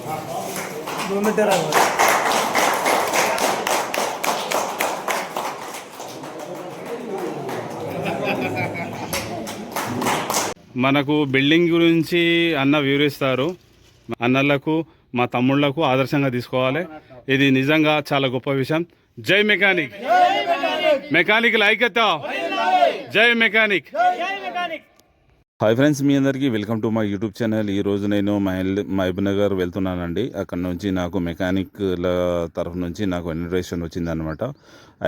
2 metre है। మనకు building గురించి అన్న వివరిస్తారు. అన్నలకు మా తమ్ముళ్లకు ఆదర్శంగా తీసుకోవాలి. ఇది నిజంగా చాలా గొప్ప విషయం. జై మెకానిక్, మెకానికల్ ఐక్యత, జై మెకానిక్. హాయ్ ఫ్రెండ్స్, మీ అందరికీ welcome to my YouTube channel. ఈరోజు నేను మహబూబ్నగర్ వెళ్తున్నానండి. అక్కడ నుంచి నాకు మెకానిక్ల తరఫు నుంచి నాకు ఇన్విటేషన్ వచ్చిందనమాట.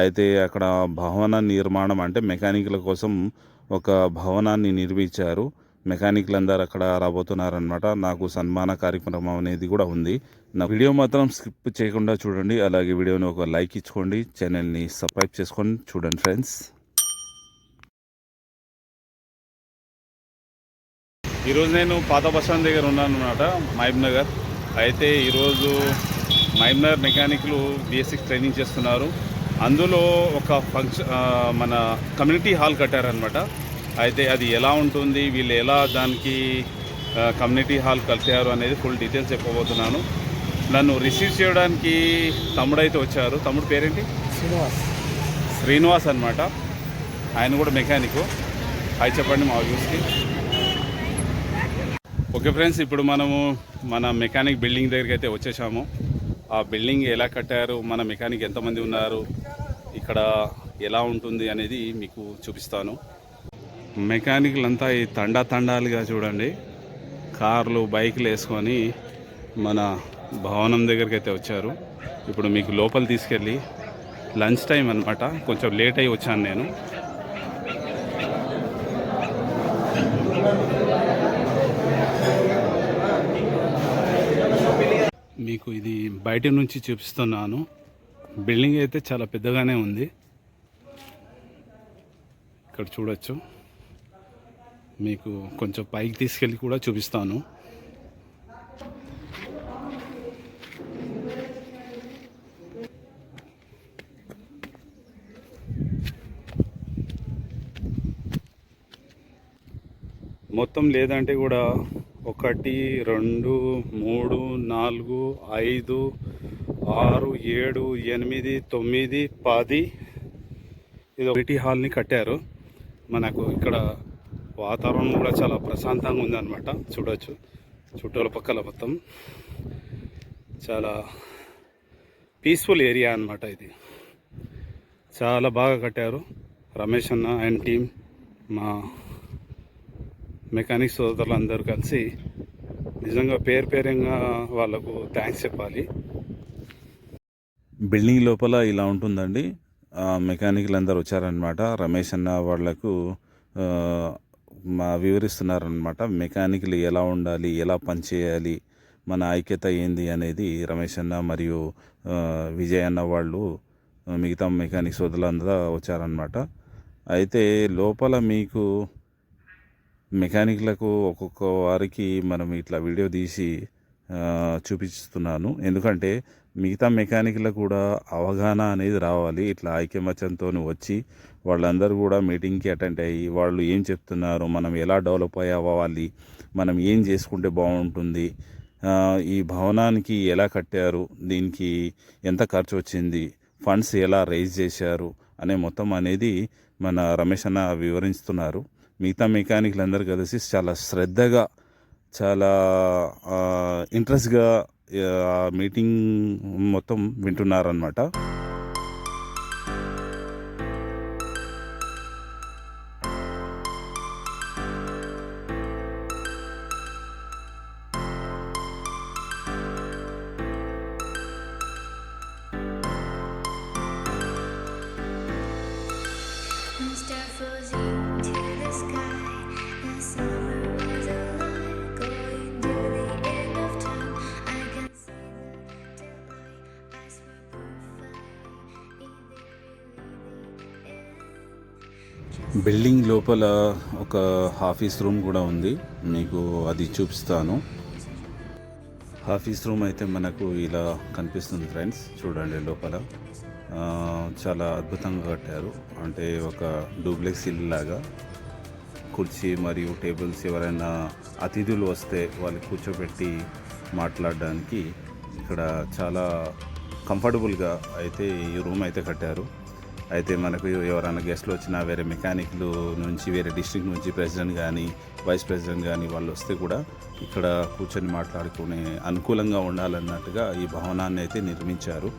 అయితే అక్కడ భవన నిర్మాణం అంటే మెకానిక్ల కోసం ఒక భవనాన్ని నిర్మించారు. మెకానిక్లు అందరూ అక్కడ రాబోతున్నారనమాట. నాకు సన్మాన కార్యక్రమం అనేది కూడా ఉంది. నా వీడియో మాత్రం స్కిప్ చేయకుండా చూడండి. అలాగే వీడియోని ఒక లైక్ ఇచ్చుకోండి, ఛానల్ని సబ్స్క్రైబ్ చేసుకొని చూడండి ఫ్రెండ్స్. ఈరోజు నేను పాత బస్ స్టాండ్ దగ్గర ఉన్నాను అనమాట, మహబూబ్నగర్. అయితే ఈరోజు మహబూబ్నగర్ మెకానిక్లు బేసిక్ ట్రైనింగ్ చేస్తున్నారు. అందులో ఒక మన కమ్యూనిటీ హాల్ కట్టారనమాట. అయితే అది ఎలా ఉంటుంది, వీళ్ళు ఎలా దానికి కమ్యూనిటీ హాల్ కట్టారు అనేది ఫుల్ డీటెయిల్స్ చెప్పబోతున్నాను. నన్ను రిసీవ్ చేయడానికి తమ్ముడైతే వచ్చారు. తమ్ముడు పేరేంటి? శ్రీనివాస్ అనమాట. ఆయన కూడా మెకానిక్. హాయ్ చెప్పండి మా వ్యూస్కి. ఓకే ఫ్రెండ్స్, ఇప్పుడు మనము మన మెకానిక్ బిల్డింగ్ దగ్గరికి అయితే వచ్చేసాము. ఆ బిల్డింగ్ ఎలా కట్టారు, మన మెకానిక్ ఎంతమంది ఉన్నారు, ఇక్కడ ఎలా ఉంటుంది అనేది మీకు చూపిస్తాను. మెకానిక్లు అంతా ఈ తండాలుగా చూడండి, కార్లు బైక్లు వేసుకొని మన భవనం దగ్గరికి అయితే వచ్చారు. ఇప్పుడు మీకు లోపల తీసుకెళ్ళి, లంచ్ టైం అనమాట, కొంచెం లేట్ అయ్యి వచ్చాను నేను. మీకు ఇది బయట నుంచి చూపిస్తున్నాను. బిల్డింగ్ అయితే చాలా పెద్దగానే ఉంది. ఇక్కడ చూడొచ్చు. మీకు కొంచెం పైకి తీసుకెళ్ళి కూడా చూపిస్తాను. మొత్తం లేదంటే కూడా 1 2 3 4 5 6 7 8 9 10 ఇది ఒకటి హాల్ని కట్టారు. మనకు ఇక్కడ వాతావరణం కూడా చాలా ప్రశాంతంగా ఉందన్నమాట. చూడవచ్చు చుట్టూల పక్కల మొత్తం చాలా పీస్ఫుల్ ఏరియా అన్నమాట. ఇది చాలా బాగా కట్టారు రమేష్ అన్న అండ్ టీమ్. మా మెకానిక్ సోదరులు అందరూ కలిసి నిజంగా పేరుగా వాళ్ళకు థ్యాంక్స్ చెప్పాలి. బిల్డింగ్ లోపల ఇలా ఉంటుందండి. మెకానిక్లు అందరూ వచ్చారనమాట. రమేష్ అన్న వాళ్లకు వివరిస్తున్నారనమాట. మెకానిక్లు ఎలా ఉండాలి, ఎలా పనిచేయాలి, మన ఐక్యత ఏంది అనేది రమేష్ అన్న మరియు విజయ్ అన్న వాళ్ళు, మిగతా మెకానిక్ సోదరులందరూ వచ్చారనమాట. అయితే లోపల మీకు మెకానిక్లకు ఒక్కొక్క వారికి మనం ఇట్లా వీడియో తీసి చూపిస్తున్నాను. ఎందుకంటే మిగతా మెకానిక్లకు కూడా అవగాహన అనేది రావాలి. ఇట్లా ఐక్యమత్యంతో వచ్చి వాళ్ళందరూ కూడా మీటింగ్కి అటెండ్ అయ్యి వాళ్ళు ఏం చెప్తున్నారు, మనం ఎలా డెవలప్ అవ్వాలి, మనం ఏం చేసుకుంటే బాగుంటుంది, ఈ భవనానికి ఎలా కట్టారు, దీనికి ఎంత ఖర్చు వచ్చింది, ఫండ్స్ ఎలా రైజ్ చేశారు అనే మొత్తం అనేది మన రమేష్ అన్న వివరిస్తున్నారు. మిగతా మెకానిక్లు అందరూ కలిసి చాలా శ్రద్ధగా, చాలా ఇంట్రెస్ట్గా మీటింగ్ మొత్తం వింటున్నారన్నమాట. బిల్డింగ్ లోపల ఒక ఆఫీస్ రూమ్ కూడా ఉంది, మీకు అది చూపిస్తాను. ఆఫీస్ రూమ్ అయితే మనకు ఇలా కనిపిస్తుంది ఫ్రెండ్స్. చూడండి లోపల చాలా అద్భుతంగా కట్టారు. అంటే ఒక డూప్లెక్స్ ఇల్లు లాగా. కుర్చీ మరియు టేబుల్స్, ఎవరైనా అతిథులు వస్తే వాళ్ళు కూర్చోబెట్టి మాట్లాడడానికి ఇక్కడ చాలా కంఫర్టబుల్గా అయితే ఈ రూమ్ అయితే కట్టారు. అయితే మనకు ఎవరైనా గెస్ట్లు వచ్చినా వేరే మెకానిక్లు నుంచి వేరే డిస్ట్రిక్ట్ నుంచి ప్రెసిడెంట్ కానీ వైస్ ప్రెసిడెంట్ కానీ వాళ్ళు వస్తే కూడా ఇక్కడ కూర్చొని మాట్లాడుకునే అనుకూలంగా ఉండాలన్నట్టుగా ఈ భవనాన్ని అయితే నిర్మించారు.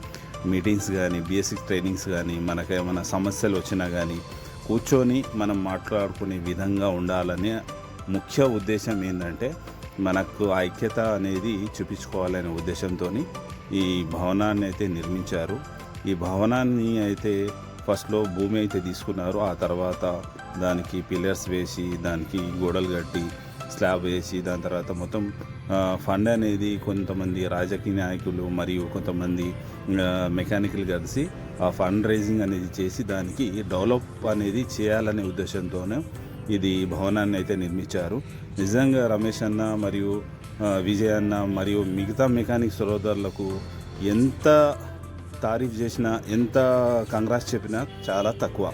మీటింగ్స్ కానీ బేసిక్ ట్రైనింగ్స్ కానీ మనకేమైనా సమస్యలు వచ్చినా కానీ కూర్చొని మనం మాట్లాడుకునే విధంగా ఉండాలనే ముఖ్య ఉద్దేశం ఏంటంటే మనకు ఐక్యత అనేది చూపించుకోవాలనే ఉద్దేశంతో ఈ భవనాన్ని అయితే నిర్మించారు. ఈ భవనాన్ని అయితే ఫస్ట్లో భూమి అయితే తీసుకున్నారు. ఆ తర్వాత దానికి పిల్లర్స్ వేసి దానికి గోడలు కట్టి స్లాబ్ వేసి దాని తర్వాత మొత్తం ఫండ్ అనేది కొంతమంది రాజకీయ నాయకులు మరియు కొంతమంది మెకానికల్ కలిసి ఆ ఫండ్ రైజింగ్ అనేది చేసి దానికి డెవలప్ అనేది చేయాలనే ఉద్దేశంతోనే ఇది భవనాన్ని అయితే నిర్మించారు. నిజంగా రమేష్ అన్న మరియు విజయ్ అన్న మరియు మిగతా మెకానిక్ సోదరులకు ఎంత తారీఫ్ చేసినా ఎంత కంగ్రాట్స్ చెప్పినా చాలా తక్కువ.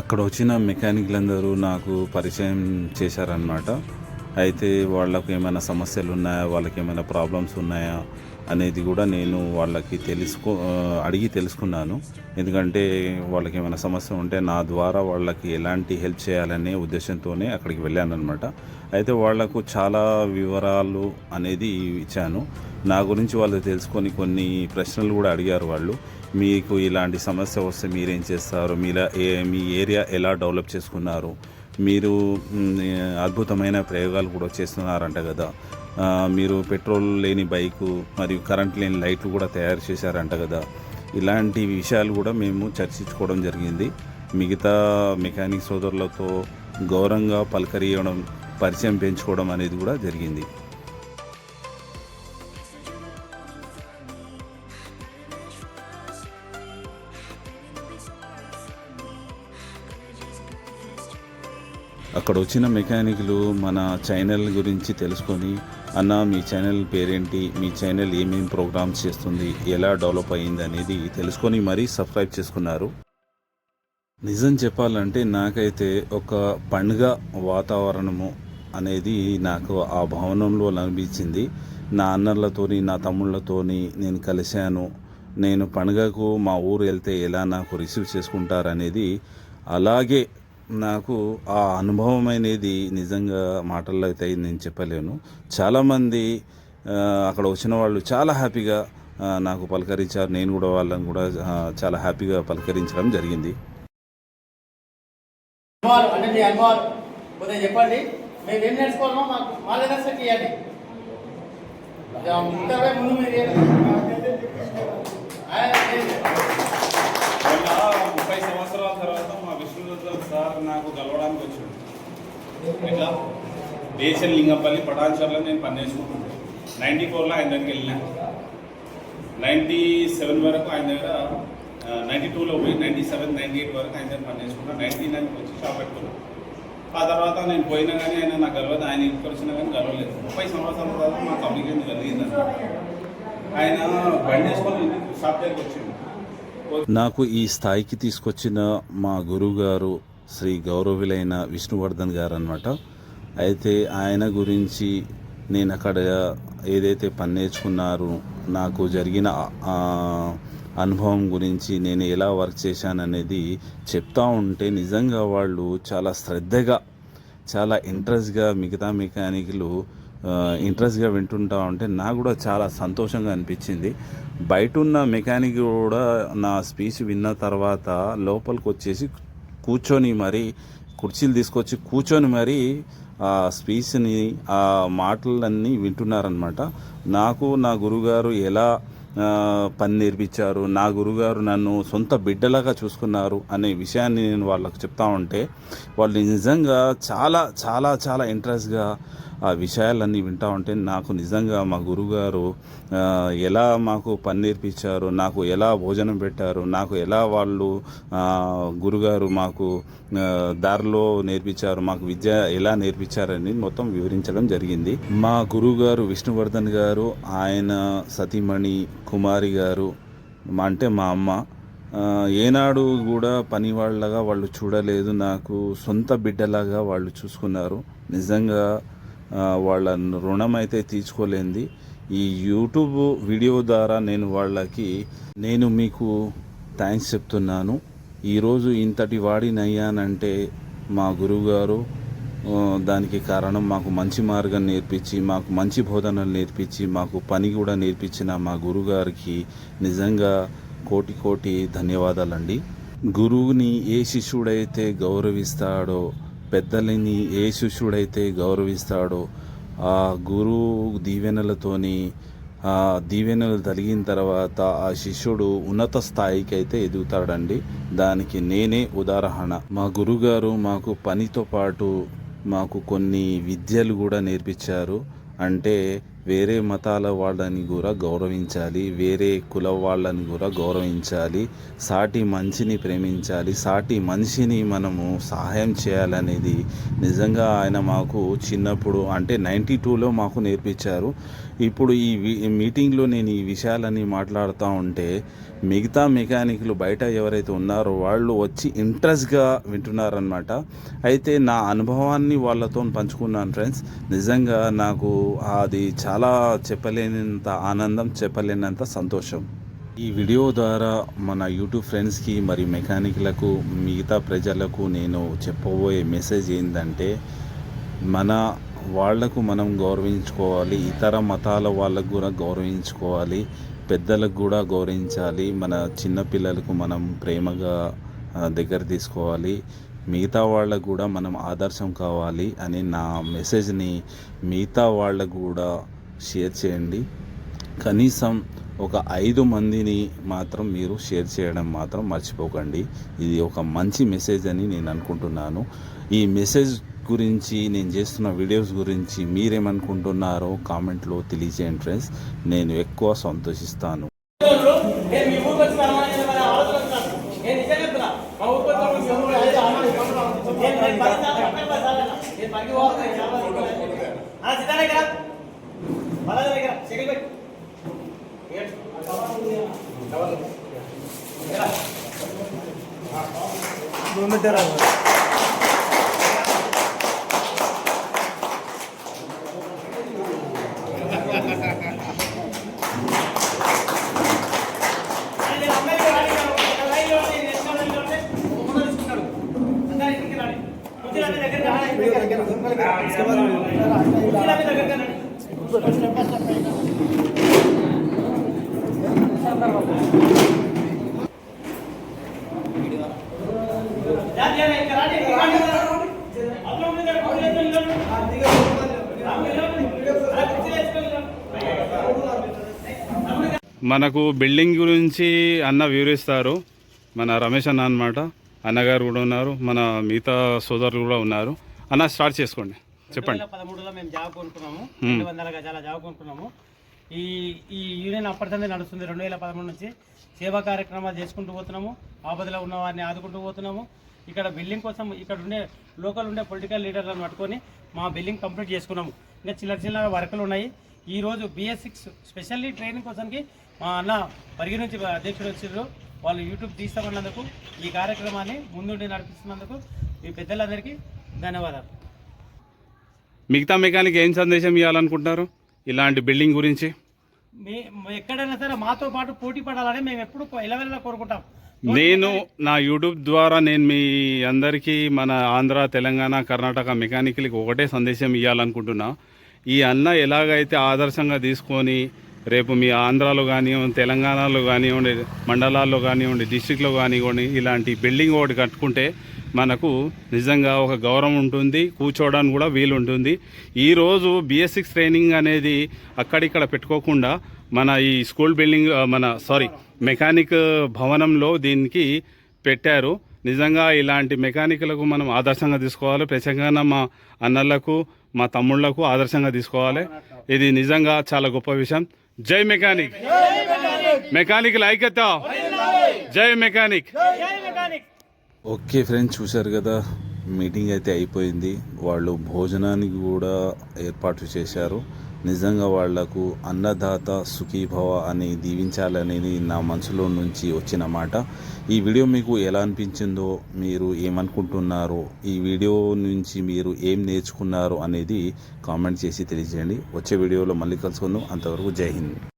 అక్కడ వచ్చిన మెకానిక్లందరూ నాకు పరిచయం చేశారనమాట. అయితే వాళ్ళకు ఏమైనా సమస్యలు ఉన్నాయా, వాళ్ళకి ఏమైనా ప్రాబ్లమ్స్ ఉన్నాయా అనేది కూడా నేను వాళ్ళకి అడిగి తెలుసుకున్నాను. ఎందుకంటే వాళ్ళకి ఏమైనా సమస్య ఉంటే నా ద్వారా వాళ్ళకి ఎలాంటి హెల్ప్ చేయాలనే ఉద్దేశంతోనే అక్కడికి వెళ్ళాను అనమాట. అయితే వాళ్లకు చాలా వివరాలు అనేది ఇచ్చాను. నా గురించి వాళ్ళు తెలుసుకొని కొన్ని ప్రశ్నలు కూడా అడిగారు. వాళ్ళు మీకు ఇలాంటి సమస్య వస్తే మీరేం చేస్తారు, మీ ఏరియా ఎలా డెవలప్ చేసుకున్నారు, మీరు అద్భుతమైన ప్రయోగాలు కూడా చేస్తున్నారంట కదా, మీరు పెట్రోల్ లేని బైకు మరియు కరెంట్ లేని లైట్లు కూడా తయారు చేశారంట కదా, ఇలాంటి విషయాలు కూడా మేము చర్చించుకోవడం జరిగింది. మిగతా మెకానిక్ సోదరులతో గౌరవంగా పలకరియడం, పరిచయం పెంచుకోవడం అనేది కూడా జరిగింది. అక్కడ వచ్చిన మెకానిక్లు మన ఛానల్ గురించి తెలుసుకొని, అన్న మీ ఛానల్ పేరేంటి, మీ ఛానల్ ఏమేమి ప్రోగ్రామ్స్ చేస్తుంది, ఎలా డెవలప్ అయ్యింది అనేది తెలుసుకొని మరీ సబ్స్క్రైబ్ చేసుకున్నారు. నిజం చెప్పాలంటే నాకైతే ఒక పండుగ వాతావరణము అనేది నాకు ఆ భవనంలో అనిపించింది. నా అన్నలతోని నా తమ్ముళ్ళతోని నేను కలిశాను. నేను పండుగకు మా ఊరు వెళ్తే ఎలా నాకు రిసీవ్ చేసుకుంటారనేది అలాగే నాకు ఆ అనుభవం అనేది నిజంగా మాటల్లో అయితే నేను చెప్పలేను. చాలామంది అక్కడ వచ్చిన వాళ్ళు చాలా హ్యాపీగా నాకు పలకరించారు. నేను కూడా వాళ్ళని కూడా చాలా హ్యాపీగా పలకరించడం జరిగింది. చెప్పండి, మేము ఏం నేర్చుకోవాలో మాకు మార్గదర్శకం ఇవ్వండి. ముందు మీరు 30 సంవత్సరాల తర్వాత మా విష్ణువర్ధన్ సార్ నాకు కలవడానికి వచ్చాడు. ఇట్లా దేశం లింగపల్లి పటాన్చర్లో నేను పనిచేసుకుంటున్నాను. 94లో ఆయన దగ్గరికి వెళ్ళినా, 97 వరకు ఆయన దగ్గర, 92లో పోయి 97, 98 వరకు ఆయన దగ్గర పనిచేసుకున్నాను. 99కి వచ్చి షాప్ పెట్టుకున్నాను. ఆ తర్వాత నేను పోయినా కానీ ఆయన నాకు గెలవదు, ఆయన ఇంటికి వచ్చినా కానీ గెలవలేదు. 30 సంవత్సరాల తర్వాత మా కమ్యూనికేషన్ కలిగింది. ఆయన బండి వేసుకొని షాప్ దగ్గరికి వచ్చింది. నాకు ఈ స్థాయికి తీసుకొచ్చిన మా గురువుగారు శ్రీ గౌరవులైన విష్ణువర్ధన్ గారు అన్నమాట. అయితే ఆయన గురించి నేను అక్కడ ఏదైతే పని నేర్చుకున్నారు, నాకు జరిగిన అనుభవం గురించి నేను ఎలా వర్క్ చేశాననేది చెప్తా ఉంటే నిజంగా వాళ్ళు చాలా శ్రద్ధగా, చాలా ఇంట్రెస్ట్గా, మిగతా మెకానిక్లు ఇంట్రెస్ట్గా వింటుంటా ఉంటే నాకు కూడా చాలా సంతోషంగా అనిపించింది. బయట ఉన్న మెకానిక్ కూడా నా స్పీచ్ విన్న తర్వాత లోపలికి వచ్చేసి కూర్చొని మరీ కుర్చీలు తీసుకొచ్చి కూర్చొని మరీ ఆ స్పీచ్ని, ఆ మాటలన్నీ వింటున్నారనమాట. నాకు నా గురుగారు ఎలా పని నేర్పించారు, నా గురుగారు నన్ను సొంత బిడ్డలాగా చూసుకున్నారు అనే విషయాన్ని నేను వాళ్ళకు చెప్తా ఉంటే వాళ్ళు నిజంగా చాలా చాలా చాలా ఇంట్రెస్ట్గా ఆ విషయాలన్నీ వింటూ ఉంటే నాకు నిజంగా మా గురుగారు ఎలా మాకు పని నేర్పించారు, నాకు ఎలా భోజనం పెట్టారు, నాకు ఎలా వాళ్ళు గురుగారు మాకు దారిలో నేర్పించారు, మాకు విద్య ఎలా నేర్పించారని మొత్తం వివరించడం జరిగింది. మా గురుగారు విష్ణువర్ధన్ గారు, ఆయన సతీమణి కుమారి గారు అంటే మా అమ్మ, ఏనాడు కూడా పని వాళ్ళగా వాళ్ళు చూడలేదు, నాకు సొంత బిడ్డలాగా వాళ్ళు చూసుకున్నారు. నిజంగా వాళ్ళ రుణం అయితే తీర్చుకోలేంది. ఈ యూట్యూబ్ వీడియో ద్వారా నేను మీకు థ్యాంక్స్ చెప్తున్నాను. ఈరోజు ఇంతటి వాడినయ్యానంటే మా గురువుగారు దానికి కారణం. మాకు మంచి మార్గం నేర్పించి, మాకు మంచి బోధనలు నేర్పించి, మాకు పని కూడా నేర్పించిన మా గురువుగారికి నిజంగా కోటి కోటి ధన్యవాదాలండి. గురువుని ఏ శిష్యుడైతే గౌరవిస్తాడో, పెద్దలని ఏ శిష్యుడైతే గౌరవిస్తాడో, ఆ గురువు దీవెనలతోని ఆ దీవెనలు తగిలిన తర్వాత ఆ శిష్యుడు ఉన్నత స్థాయికి అయితే ఎదుగుతాడండి. దానికి నేనే ఉదాహరణ. మా గురుగారు మాకు పనితో పాటు మాకు కొన్ని విద్యలు కూడా నేర్పించారు. అంటే వేరే మతాల వాళ్ళని కూడా గౌరవించాలి, వేరే కుల వాళ్ళని కూడా గౌరవించాలి, సాటి మనిషిని ప్రేమించాలి, సాటి మనిషిని మనము సహాయం చేయాలనేది నిజంగా ఆయన మాకు చిన్నప్పుడు అంటే 92లో మాకు నేర్పించారు. ఇప్పుడు ఈ మీటింగ్లో నేను ఈ విషయాలన్నీ మాట్లాడుతూ ఉంటే మిగతా మెకానిక్లు బయట ఎవరైతే ఉన్నారో వాళ్ళు వచ్చి ఇంట్రెస్ట్గా వింటున్నారనమాట. అయితే నా అనుభవాన్ని వాళ్ళతో పంచుకున్నాను ఫ్రెండ్స్. నిజంగా నాకు అది చాలా చెప్పలేనంత ఆనందం, చెప్పలేనంత సంతోషం. ఈ వీడియో ద్వారా మన యూట్యూబ్ ఫ్రెండ్స్కి మరి మెకానిక్లకు మిగతా ప్రజలకు నేను చెప్పబోయే మెసేజ్ ఏంటంటే, మన వాళ్లకు మనం గౌరవించుకోవాలి, ఇతర మతాల వాళ్ళకు కూడా గౌరవించుకోవాలి, పెద్దలకు కూడా గౌరవించాలి, మన చిన్నపిల్లలకు మనం ప్రేమగా దగ్గర తీసుకోవాలి, మిగతా వాళ్ళకు కూడా మనం ఆదర్శం కావాలి అని నా మెసేజ్ని మిగతా వాళ్ళకు కూడా షేర్ చేయండి. కనీసం ఒక 5 మందిని మాత్రం మీరు షేర్ చేయడం మాత్రం మర్చిపోకండి. ఇది ఒక మంచి మెసేజ్ అని నేను అనుకుంటున్నాను. ఈ మెసేజ్ గురించి, నేను చేస్తున్న వీడియోస్ గురించి మీరేమనుకుంటున్నారో కామెంట్లో తెలియజేయండి ఫ్రెండ్స్. నేను ఎక్కువ సంతోషిస్తాను. మనకు బిల్డింగ్ గురించి అన్న వివరిస్తారు. మన రమేష్ అన్న అనమాట. అన్నగారు కూడా ఉన్నారు, మన మిగతా సోదరులు కూడా ఉన్నారు. అన్న స్టార్ట్ చేసుకోండి, చెప్పండి. 2013లో మేము జాబ్ కొనుక్కున్నాము, 200 గజాల జాబ్ కొనుక్కున్నాము. ఈ యూనియన్ అప్పటిదే నడుస్తుంది. 2013 నుంచి సేవా కార్యక్రమాలు చేసుకుంటూ పోతున్నాము, ఆపదలో ఉన్న వారిని ఆదుకుంటూ పోతున్నాము. ఇక్కడ బిల్డింగ్ కోసం ఇక్కడ లోకల్ ఉండే పొలిటికల్ లీడర్లను పట్టుకొని మా బిల్డింగ్ కంప్లీట్ చేసుకున్నాము. ఇంకా చిల్లర వర్కులు ఉన్నాయి. ఈరోజు BS6 స్పెషల్లీ ట్రైనింగ్ కోసానికి మా అన్న పరిగి నుంచి అధ్యక్షుడు వచ్చారు. వాళ్ళు యూట్యూబ్ తీస్తామన్నందుకు, ఈ కార్యక్రమాన్ని ముందుండి నడిపిస్తున్నందుకు ఈ పెద్దలందరికీ ధన్యవాదాలు. మిగతా మెకానిక్ ఏం సందేశం ఇవ్వాలనుకుంటున్నారు ఇలాంటి బిల్డింగ్ గురించి? ఎక్కడైనా సరే మాతో పాటు పోటీ పడాలని మేము ఎప్పుడు ఎలవెల్లా కోరుకుంటాం. నేను నా యూట్యూబ్ ద్వారా నేను మీ అందరికీ మన ఆంధ్ర, తెలంగాణ, కర్ణాటక మెకానిక్లకి ఒకటే సందేశం ఇవ్వాలనుకుంటున్నా. ఈ అన్న ఎలాగైతే ఆదర్శంగా తీసుకొని రేపు మీ ఆంధ్రాలో కానివ్వండి, తెలంగాణలో కానివ్వండి, మండలాల్లో కానివ్వండి, డిస్టిక్లో కానివ్వండి, ఇలాంటి బిల్డింగ్ ఒకటి కట్టుకుంటే మనకు నిజంగా ఒక గౌరవం ఉంటుంది, కూర్చోవడానికి కూడా వీలు ఉంటుంది. ఈరోజు BS6 ట్రైనింగ్ అనేది అక్కడిక్కడ పెట్టుకోకుండా మన ఈ స్కూల్ బిల్డింగ్ మెకానిక్ భవనంలో దీనికి పెట్టారు. నిజంగా ఇలాంటి మెకానిక్లకు మనం ఆదర్శంగా తీసుకోవాలి. ప్రత్యేకంగా మా అన్నలకు, మా తమ్ముళ్లకు ఆదర్శంగా తీసుకోవాలి. ఇది నిజంగా చాలా గొప్ప విషయం. జై మెకానిక్, మెకానిక్ ఐక్యత, జై మెకానిక్. ఓకే ఫ్రెండ్స్, చూశారు కదా, మీటింగ్ అయితే అయిపోయింది. వాళ్ళు భోజనానికి కూడా ఏర్పాటు చేశారు. నిజంగా వాళ్లకు అన్నదాత సుఖీభవ అని దీవించాలనేది నా మనసులో నుంచి వచ్చిన మాట. ఈ వీడియో మీకు ఎలా అనిపించిందో, మీరు ఏమనుకుంటున్నారో, ఈ వీడియో నుంచి మీరు ఏం నేర్చుకున్నారో అనేది కామెంట్ చేసి తెలియజేయండి. వచ్చే వీడియోలో మళ్ళీ కలుసుకుందాం. అంతవరకు జై హింద్.